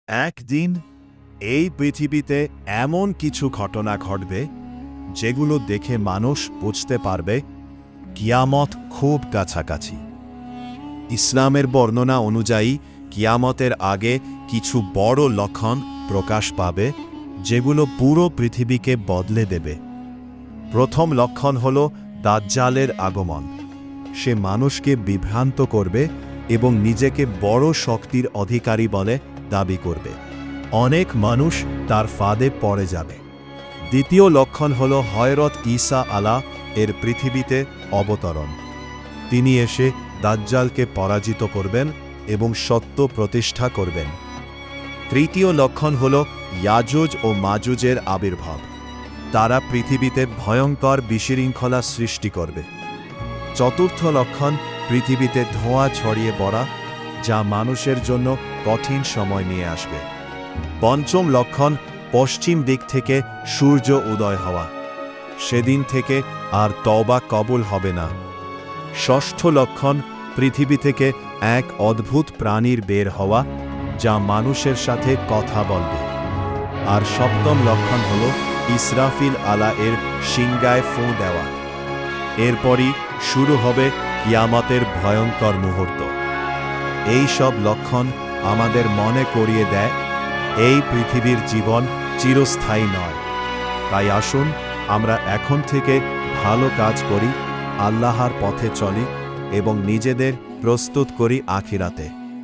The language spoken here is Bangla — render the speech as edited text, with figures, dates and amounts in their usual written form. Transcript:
একদিন এই পৃথিবীতে এমন কিছু ঘটনা ঘটবে যেগুলো দেখে মানুষ বুঝতে পারবে কিয়ামত খুব কাছাকাছি। ইসলামের বর্ণনা অনুযায়ী কিয়ামতের আগে কিছু বড় লক্ষণ প্রকাশ পাবে যেগুলো পুরো পৃথিবীকে বদলে দেবে। প্রথম লক্ষণ হল দাজ্জালের আগমন। সে মানুষকে বিভ্রান্ত করবে এবং নিজেকে বড় শক্তির অধিকারী বলে দাবি করবে। অনেক মানুষ তার ফাঁদে পড়ে যাবে। দ্বিতীয় লক্ষণ হল হযরত ঈসা এর পৃথিবীতে অবতরণ। তিনি এসে দাজ্জালকে পরাজিত করবেন এবং সত্য প্রতিষ্ঠা করবেন। তৃতীয় লক্ষণ হল ইয়াজুজ ও মাজুজের আবির্ভাব। তারা পৃথিবীতে ভয়ঙ্কর বিশৃঙ্খলা সৃষ্টি করবে। চতুর্থ লক্ষণ পৃথিবীতে ধোঁয়া ছড়িয়ে পড়া, যা মানুষের জন্য কঠিন সময় নিয়ে আসবে। পঞ্চম লক্ষণ পশ্চিম দিক থেকে সূর্য উদয় হওয়া। সেদিন থেকে আর তওবা কবুল হবে না। ষষ্ঠ লক্ষণ পৃথিবী থেকে এক অদ্ভুত প্রাণীর বের হওয়া, যা মানুষের সাথে কথা বলবে। আর সপ্তম লক্ষণ হল ইসরাফিল এর শিঙ্গায় ফু দেওয়া। এরপরই শুরু হবে কিয়ামতের ভয়ঙ্কর মুহূর্ত। এই সব লক্ষণ আমাদের মনে করিয়ে দেয় এই পৃথিবীর জীবন চিরস্থায়ী নয়। তাই আসুন আমরা এখন থেকে ভালো কাজ করি, আল্লাহর পথে চলি এবং নিজেদের প্রস্তুত করি আখিরাতে।